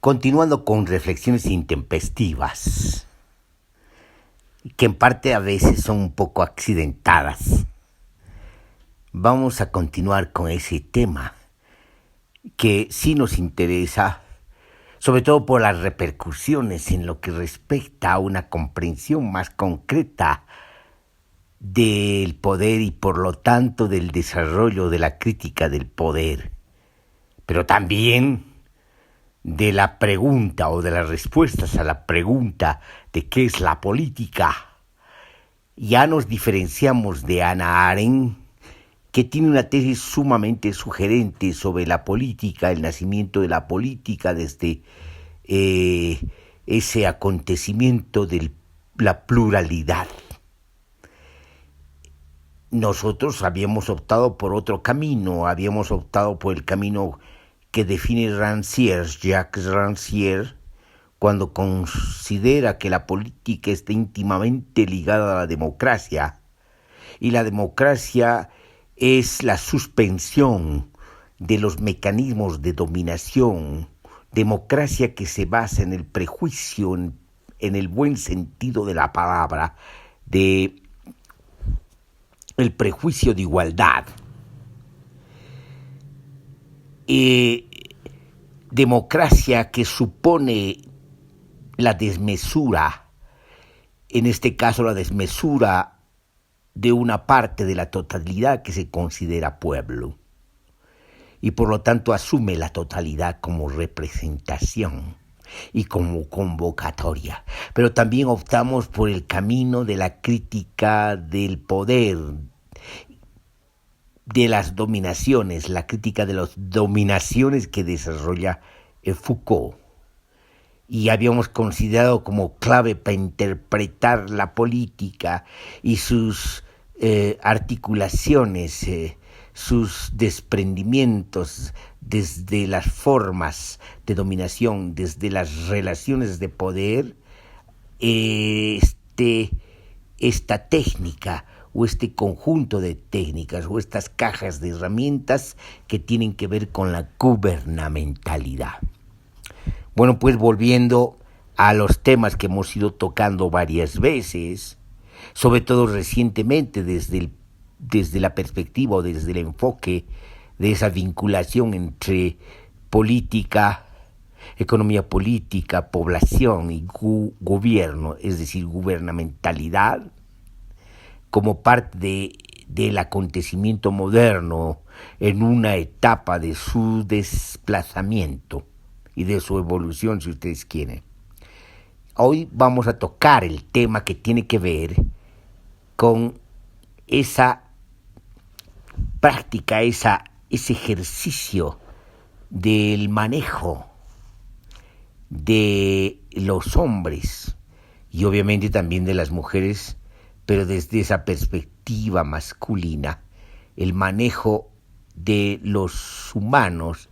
Continuando con reflexiones intempestivas, que en parte a veces son un poco accidentadas, vamos a continuar con ese tema que sí nos interesa, sobre todo por las repercusiones en lo que respecta a una comprensión más concreta del poder y por lo tanto del desarrollo de la crítica del poder, pero también de la pregunta o de las respuestas a la pregunta de qué es la política. Ya nos diferenciamos de Hannah Arendt, que tiene una tesis sumamente sugerente sobre la política, el nacimiento de la política desde ese acontecimiento de la pluralidad. Nosotros habíamos optado por otro camino, habíamos optado por el camino que define Jacques Rancière, cuando considera que la política está íntimamente ligada a la democracia, y la democracia es la suspensión de los mecanismos de dominación, democracia que se basa en el prejuicio, en el buen sentido de la palabra, de el prejuicio de igualdad. Democracia que supone la desmesura, en este caso la desmesura de una parte de la totalidad que se considera pueblo, y por lo tanto asume la totalidad como representación y como convocatoria. Pero también optamos por el camino de la crítica del poder, de las dominaciones, la crítica de las dominaciones que desarrolla Foucault. Y habíamos considerado como clave para interpretar la política y sus articulaciones, sus desprendimientos desde las formas de dominación, desde las relaciones de poder, esta técnica o este conjunto de técnicas o estas cajas de herramientas que tienen que ver con la gubernamentalidad. Bueno, pues volviendo a los temas que hemos ido tocando varias veces, sobre todo recientemente desde la perspectiva o desde el enfoque de esa vinculación entre política, economía política, población y gobierno, es decir, gubernamentalidad, como parte del acontecimiento moderno en una etapa de su desplazamiento y de su evolución, si ustedes quieren. Hoy vamos a tocar el tema que tiene que ver con esa práctica, ese ejercicio del manejo de los hombres y obviamente también de las mujeres, pero desde esa perspectiva masculina, el manejo de los humanos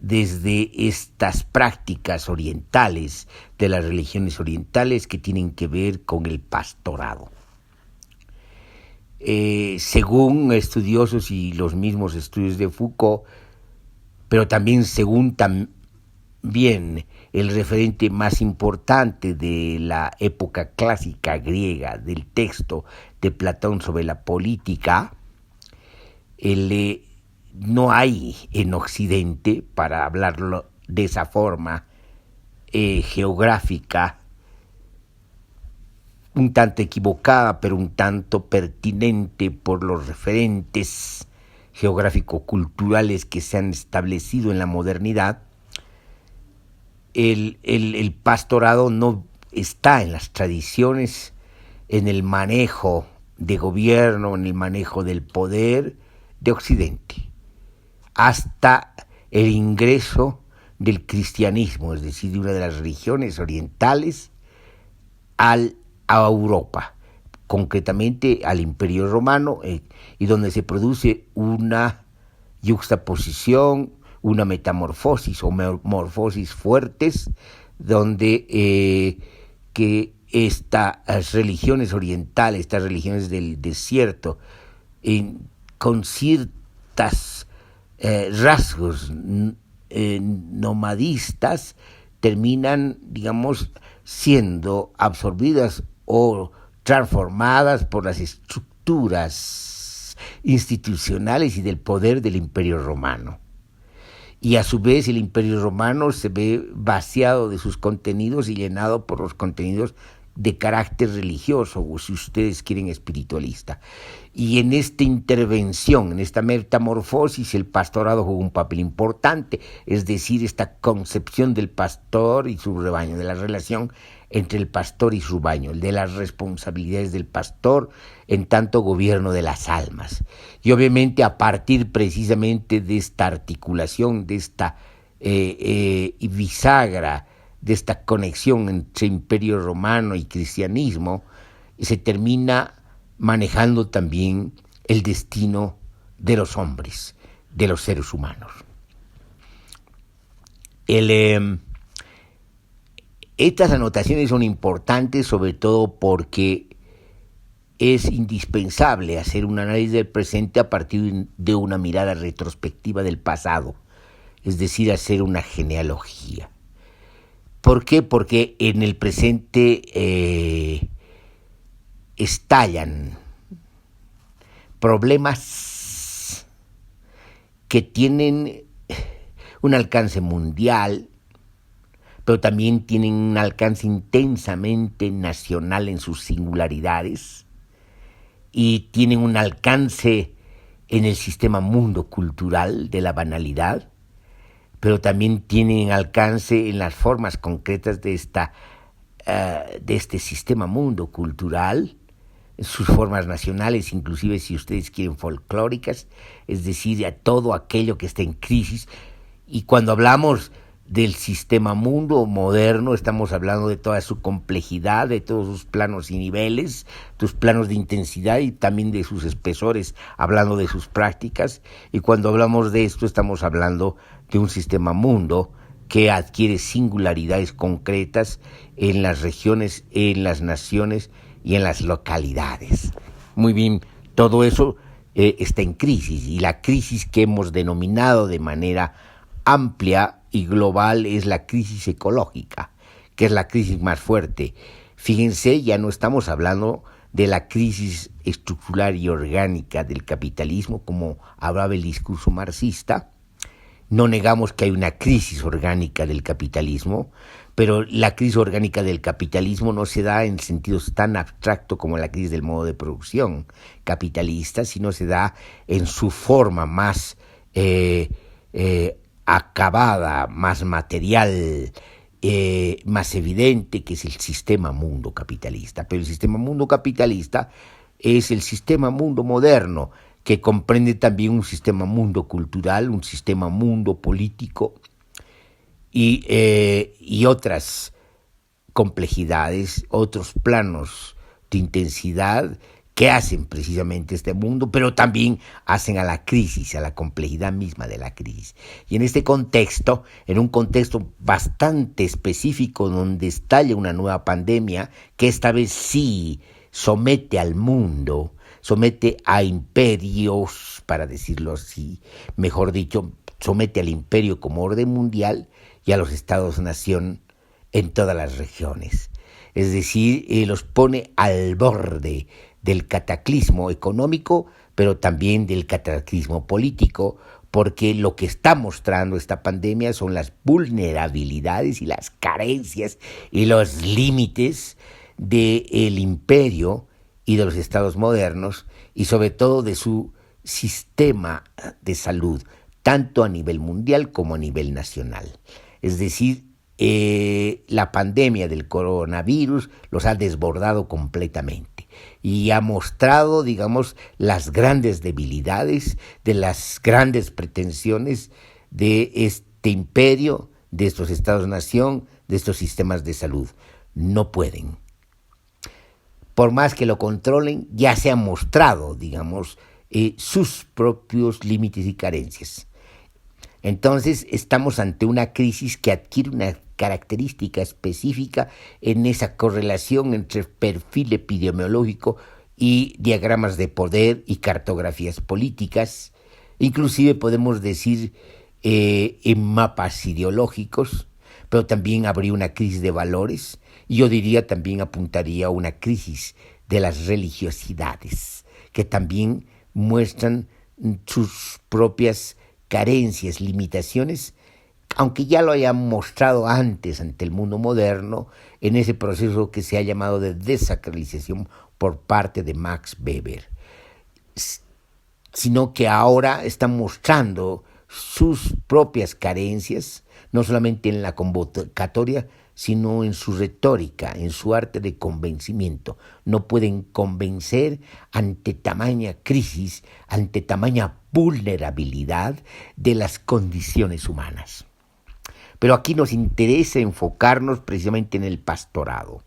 desde estas prácticas orientales, de las religiones orientales que tienen que ver con el pastorado. Según estudiosos y los mismos estudios de Foucault, pero también según el referente más importante de la época clásica griega, del texto de Platón sobre la política, no hay en Occidente, para hablarlo de esa forma geográfica, un tanto equivocada, pero un tanto pertinente por los referentes geográfico-culturales que se han establecido en la modernidad, el pastorado no está en las tradiciones, en el manejo de gobierno, en el manejo del poder de Occidente, hasta el ingreso del cristianismo, es decir, de una de las religiones orientales a Europa, concretamente al Imperio Romano, y donde se produce una yuxtaposición, una metamorfosis o morfosis fuertes, donde que estas religiones orientales, estas religiones del desierto, con ciertos rasgos nomadistas, terminan, digamos, siendo absorbidas o transformadas por las estructuras institucionales y del poder del Imperio Romano. Y a su vez el Imperio Romano se ve vaciado de sus contenidos y llenado por los contenidos de carácter religioso, o si ustedes quieren espiritualista. Y en esta intervención, en esta metamorfosis, el pastorado juega un papel importante, es decir, esta concepción del pastor y su rebaño, de la relación entre el pastor y su rebaño, de las responsabilidades del pastor en tanto gobierno de las almas. Y obviamente a partir precisamente de esta articulación, de esta bisagra, de esta conexión entre Imperio Romano y cristianismo, se termina manejando también el destino de los hombres, de los seres humanos. Estas anotaciones son importantes sobre todo porque es indispensable hacer un análisis del presente a partir de una mirada retrospectiva del pasado, es decir, hacer una genealogía. ¿Por qué? Porque en el presente estallan problemas que tienen un alcance mundial, pero también tienen un alcance intensamente nacional en sus singularidades y tienen un alcance en el sistema mundo cultural de la banalidad, pero también tienen alcance en las formas concretas de este sistema mundo cultural, sus formas nacionales, inclusive si ustedes quieren folclóricas, es decir, a todo aquello que está en crisis. Y cuando hablamos del sistema mundo moderno, estamos hablando de toda su complejidad, de todos sus planos y niveles, sus planos de intensidad y también de sus espesores, hablando de sus prácticas. Y cuando hablamos de esto, estamos hablando de un sistema mundo que adquiere singularidades concretas en las regiones, en las naciones y en las localidades. Muy bien, todo eso está en crisis, y la crisis que hemos denominado de manera amplia y global es la crisis ecológica, que es la crisis más fuerte. Fíjense, ya no estamos hablando de la crisis estructural y orgánica del capitalismo, como hablaba el discurso marxista. No negamos que hay una crisis orgánica del capitalismo, pero la crisis orgánica del capitalismo no se da en sentidos tan abstractos como la crisis del modo de producción capitalista, sino se da en su forma más acabada, más material, más evidente, que es el sistema mundo capitalista. Pero el sistema mundo capitalista es el sistema mundo moderno, que comprende también un sistema mundo cultural, un sistema mundo político y otras complejidades, otros planos de intensidad que hacen precisamente este mundo, pero también hacen a la crisis, a la complejidad misma de la crisis. Y en este contexto, en un contexto bastante específico donde estalla una nueva pandemia, que esta vez sí somete al mundo, somete a imperios, para decirlo así, mejor dicho, somete al imperio como orden mundial y a los estados-nación en todas las regiones. Es decir, los pone al borde del cataclismo económico, pero también del cataclismo político, porque lo que está mostrando esta pandemia son las vulnerabilidades y las carencias y los límites del imperio y de los estados modernos, y sobre todo de su sistema de salud, tanto a nivel mundial como a nivel nacional. Es decir, la pandemia del coronavirus los ha desbordado completamente y ha mostrado, digamos, las grandes debilidades de las grandes pretensiones de este imperio, de estos estados-nación, de estos sistemas de salud. No pueden. Por más que lo controlen, ya se han mostrado, digamos, sus propios límites y carencias. Entonces estamos ante una crisis que adquiere una característica específica en esa correlación entre perfil epidemiológico y diagramas de poder y cartografías políticas. Inclusive podemos decir en mapas ideológicos, pero también habría una crisis de valores y yo diría también apuntaría a una crisis de las religiosidades, que también muestran sus propias carencias, limitaciones, aunque ya lo hayan mostrado antes ante el mundo moderno, en ese proceso que se ha llamado de desacralización por parte de Max Weber, sino que ahora están mostrando sus propias carencias, no solamente en la convocatoria, sino en su retórica, en su arte de convencimiento. No pueden convencer ante tamaña crisis, ante tamaña vulnerabilidad de las condiciones humanas. Pero aquí nos interesa enfocarnos precisamente en el pastorado.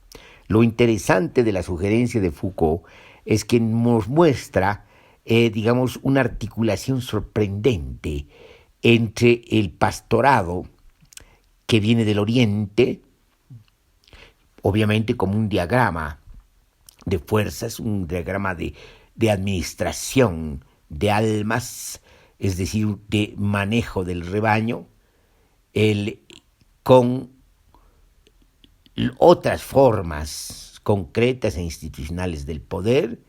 Lo interesante de la sugerencia de Foucault es que nos muestra, digamos, una articulación sorprendente entre el pastorado que viene del Oriente, obviamente como un diagrama de fuerzas, un diagrama de administración de almas, es decir, de manejo del rebaño, con otras formas concretas e institucionales del poder,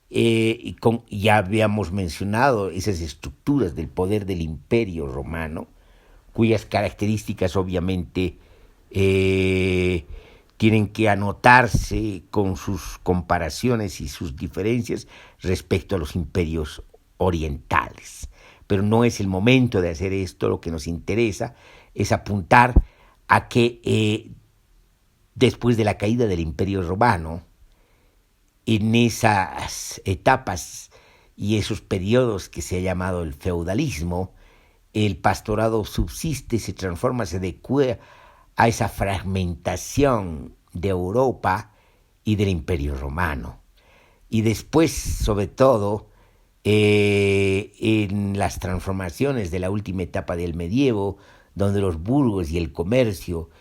ya habíamos mencionado esas estructuras del poder del Imperio Romano, cuyas características obviamente tienen que anotarse con sus comparaciones y sus diferencias respecto a los imperios orientales. Pero no es el momento de hacer esto. Lo que nos interesa es apuntar a que después de la caída del Imperio Romano, en esas etapas y esos periodos que se ha llamado el feudalismo, el pastorado subsiste, se transforma, se adecua a esa fragmentación de Europa y del Imperio Romano. Y después, sobre todo, en las transformaciones de la última etapa del medievo, donde los burgos y el comercio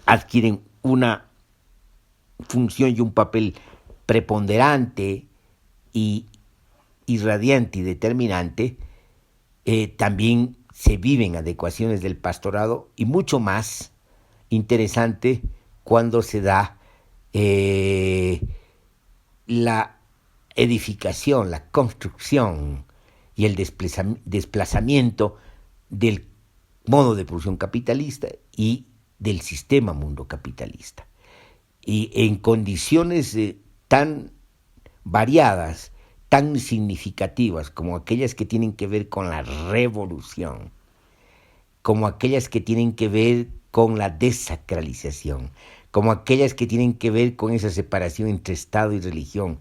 adquieren una función y un papel preponderante y irradiante y determinante, también se viven adecuaciones del pastorado y mucho más interesante cuando se da la edificación, la construcción y el desplazamiento del modo de producción capitalista y del sistema mundo capitalista. Y en condiciones tan variadas, tan significativas como aquellas que tienen que ver con la revolución, como aquellas que tienen que ver con la desacralización, como aquellas que tienen que ver con esa separación entre Estado y religión.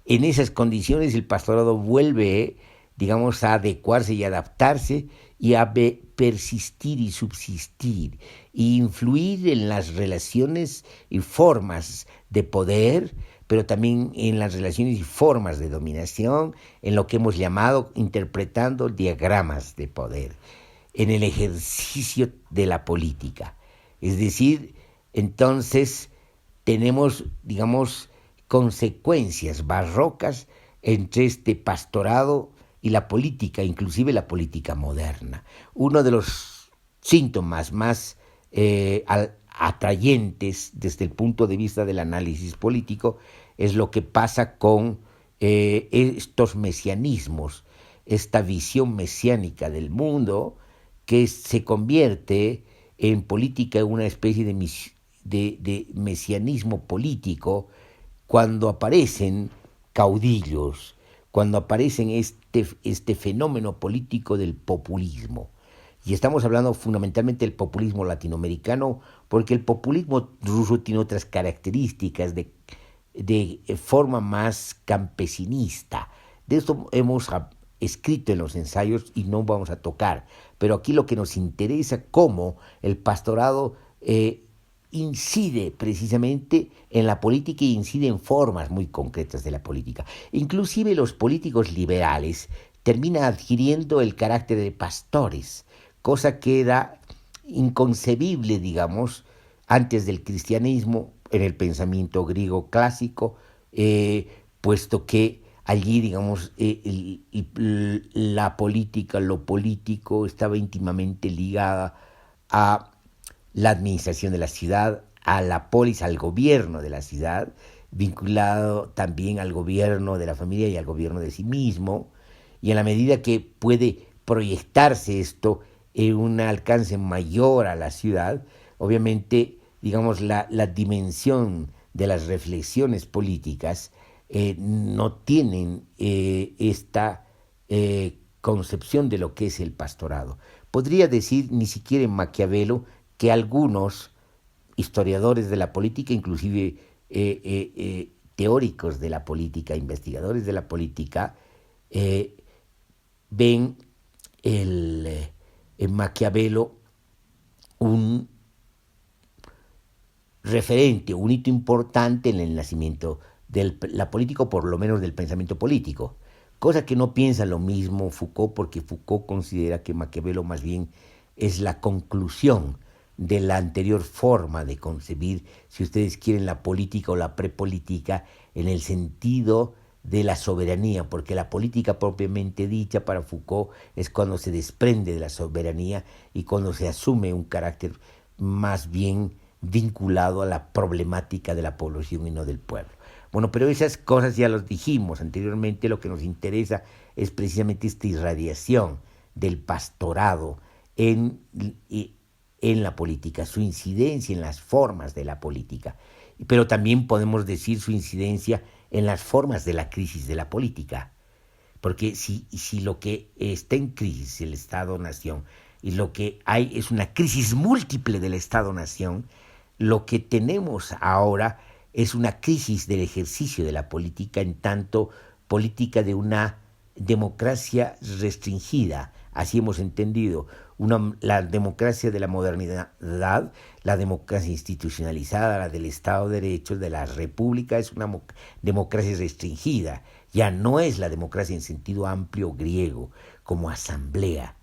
En esas condiciones el pastorado vuelve, digamos, a adecuarse y adaptarse y a persistir y subsistir y influir en las relaciones y formas de poder, pero también en las relaciones y formas de dominación, en lo que hemos llamado, interpretando diagramas de poder, en el ejercicio de la política. Es decir, entonces tenemos, digamos, consecuencias barrocas entre este pastorado y la política, inclusive la política moderna. Uno de los síntomas más atrayentes desde el punto de vista del análisis político es lo que pasa con estos mesianismos, esta visión mesiánica del mundo que se convierte en política en una especie de mesianismo político cuando aparecen caudillos, cuando aparecen este fenómeno político del populismo. Y estamos hablando fundamentalmente del populismo latinoamericano, porque el populismo ruso tiene otras características de forma más campesinista. De esto hemos escrito en los ensayos y no vamos a tocar. Pero aquí lo que nos interesa, cómo el pastorado incide precisamente en la política y incide en formas muy concretas de la política. Inclusive los políticos liberales terminan adquiriendo el carácter de pastores, cosa que era inconcebible, digamos, antes del cristianismo, en el pensamiento griego clásico, puesto que allí, digamos, la política, lo político, estaba íntimamente ligada a la administración de la ciudad, a la polis, al gobierno de la ciudad, vinculado también al gobierno de la familia y al gobierno de sí mismo, y en la medida que puede proyectarse esto en un alcance mayor a la ciudad, obviamente, digamos, la dimensión de las reflexiones políticas no tienen esta concepción de lo que es el pastorado. Podría decir, ni siquiera en Maquiavelo, que algunos historiadores de la política, inclusive teóricos de la política, investigadores de la política, ven en Maquiavelo un referente, un hito importante en el nacimiento de la política, o por lo menos del pensamiento político, cosa que no piensa lo mismo Foucault, porque Foucault considera que Maquiavelo más bien es la conclusión de la anterior forma de concebir, si ustedes quieren, la política o la prepolítica, en el sentido de la soberanía, porque la política propiamente dicha para Foucault es cuando se desprende de la soberanía y cuando se asume un carácter más bien vinculado a la problemática de la población y no del pueblo. Bueno, pero esas cosas ya las dijimos anteriormente. Lo que nos interesa es precisamente esta irradiación del pastorado en la política, su incidencia en las formas de la política, pero también podemos decir su incidencia en las formas de la crisis de la política, porque si lo que está en crisis el Estado-Nación y lo que hay es una crisis múltiple del Estado-Nación, lo que tenemos ahora es una crisis del ejercicio de la política, en tanto política de una democracia restringida, así hemos entendido, la democracia de la modernidad, la democracia institucionalizada, la del Estado de Derecho, de la República, es una democracia restringida, ya no es la democracia en sentido amplio griego, como asamblea,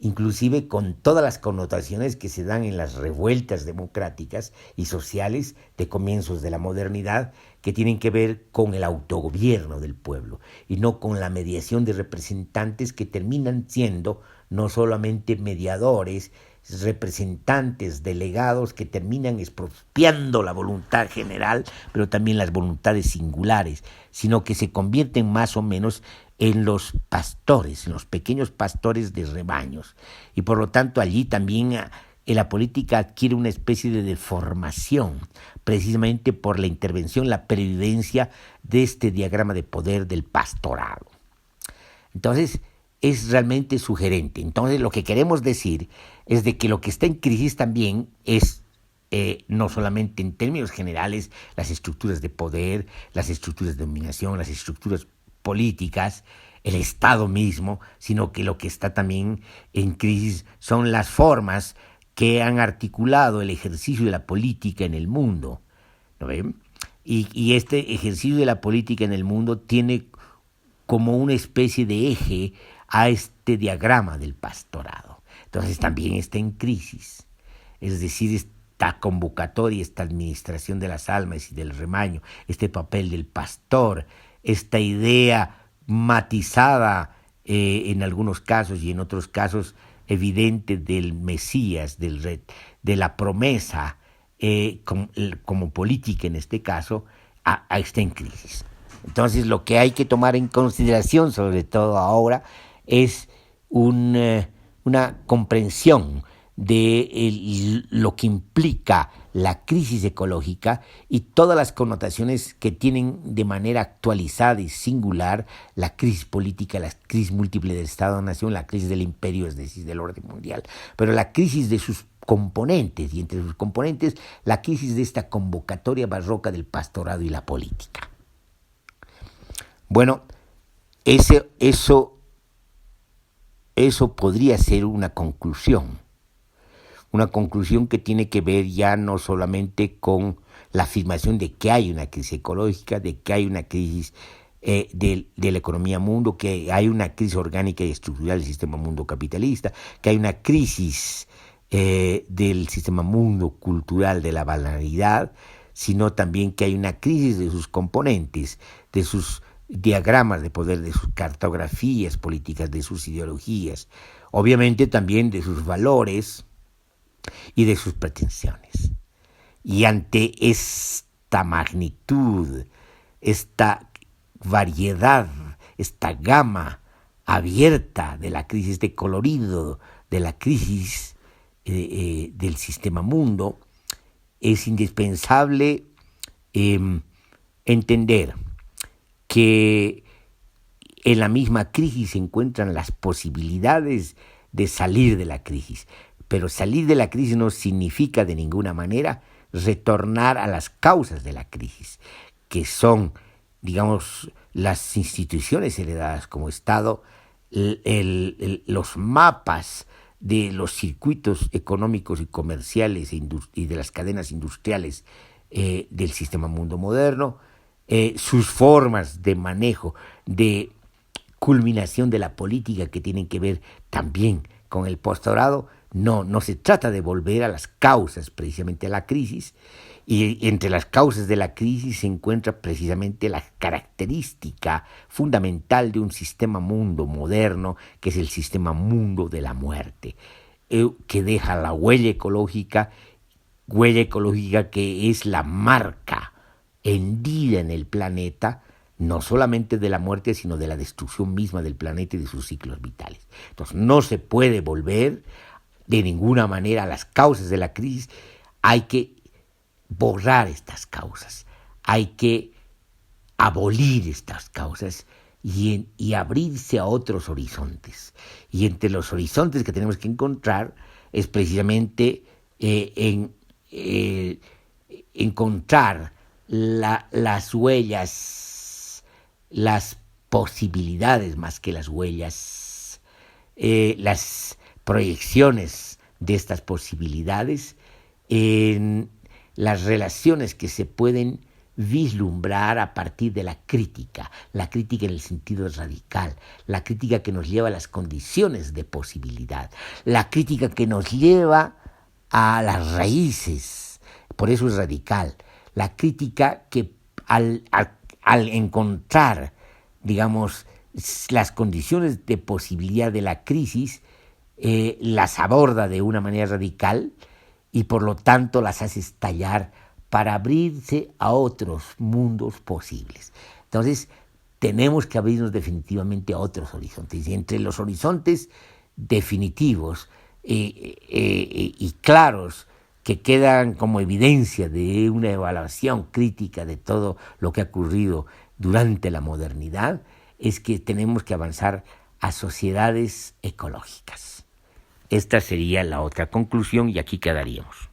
inclusive con todas las connotaciones que se dan en las revueltas democráticas y sociales de comienzos de la modernidad, que tienen que ver con el autogobierno del pueblo y no con la mediación de representantes que terminan siendo no solamente mediadores, representantes, delegados que terminan expropiando la voluntad general, pero también las voluntades singulares, sino que se convierten más o menos en los pastores, en los pequeños pastores de rebaños. Y por lo tanto allí también la política adquiere una especie de deformación, precisamente por la intervención, la pervivencia de este diagrama de poder del pastorado. Entonces, es realmente sugerente. Entonces, lo que queremos decir es de que lo que está en crisis también es no solamente en términos generales las estructuras de poder, las estructuras de dominación, las estructuras políticas, el Estado mismo, sino que lo que está también en crisis son las formas que han articulado el ejercicio de la política en el mundo, ¿no ven? Y este ejercicio de la política en el mundo tiene como una especie de eje a este diagrama del pastorado. Entonces también está en crisis, es decir, esta convocatoria, esta administración de las almas y del rebaño, este papel del pastor, esta idea matizada en algunos casos y en otros casos evidente del Mesías, de la promesa como política en este caso, está en crisis. Entonces lo que hay que tomar en consideración, sobre todo ahora, es una comprensión de lo que implica la crisis ecológica y todas las connotaciones que tienen de manera actualizada y singular la crisis política, la crisis múltiple del Estado-Nación, la crisis del imperio, es decir, del orden mundial, pero la crisis de sus componentes, y entre sus componentes la crisis de esta convocatoria barroca del pastorado y la política. Bueno, eso podría ser una conclusión que tiene que ver ya no solamente con la afirmación de que hay una crisis ecológica, de que hay una crisis de la economía mundo, que hay una crisis orgánica y estructural del sistema mundo capitalista, que hay una crisis del sistema mundo cultural de la banalidad, sino también que hay una crisis de sus componentes, de sus diagramas de poder, de sus cartografías políticas, de sus ideologías, obviamente también de sus valores, y de sus pretensiones. Y ante esta magnitud, esta variedad, esta gama abierta de la crisis, de colorido de la crisis del sistema mundo, es indispensable entender que en la misma crisis se encuentran las posibilidades de salir de la crisis. Pero salir de la crisis no significa de ninguna manera retornar a las causas de la crisis, que son, digamos, las instituciones heredadas como Estado, los mapas de los circuitos económicos y comerciales y de las cadenas industriales del sistema mundo moderno, sus formas de manejo, de culminación de la política que tienen que ver también con el postdorado. No se trata de volver a las causas precisamente de la crisis, y entre las causas de la crisis se encuentra precisamente la característica fundamental de un sistema mundo moderno, que es el sistema mundo de la muerte, que deja la huella ecológica que es la marca hendida en el planeta, no solamente de la muerte, sino de la destrucción misma del planeta y de sus ciclos vitales. Entonces no se puede volver de ninguna manera a las causas de la crisis. Hay que borrar estas causas, hay que abolir estas causas y abrirse a otros horizontes. Y entre los horizontes que tenemos que encontrar es precisamente encontrar las huellas, las posibilidades más que las huellas, las proyecciones de estas posibilidades en las relaciones que se pueden vislumbrar a partir de la crítica en el sentido radical, la crítica que nos lleva a las condiciones de posibilidad, la crítica que nos lleva a las raíces, por eso es radical, la crítica que al encontrar, digamos, las condiciones de posibilidad de la crisis, las aborda de una manera radical y por lo tanto las hace estallar para abrirse a otros mundos posibles. Entonces tenemos que abrirnos definitivamente a otros horizontes, y entre los horizontes definitivos y claros que quedan como evidencia de una evaluación crítica de todo lo que ha ocurrido durante la modernidad, es que tenemos que avanzar a sociedades ecológicas. Esta sería la otra conclusión y aquí quedaríamos.